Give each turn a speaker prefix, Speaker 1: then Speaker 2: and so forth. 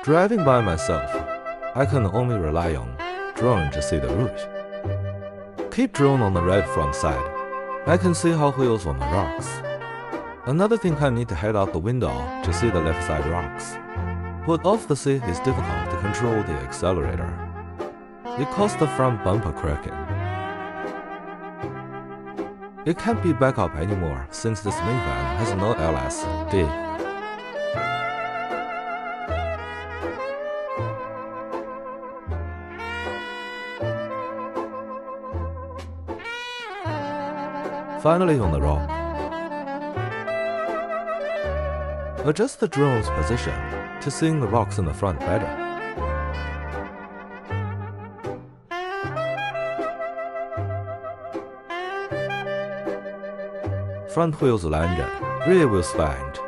Speaker 1: Driving by myself, I can only rely on drone to see the route. Keep drone on the right front side. I can see how wheels on the rocks. Another thing I need to head out the window to see the left side rocks. But off the seat is difficult to control the accelerator. It caused the front bumper cracking. It can't be back up anymore since this minivan has no LSD. Finally on the rock. Adjust the drone's position to seeing the rocks in the front better. Front wheels landed, rear wheels bent.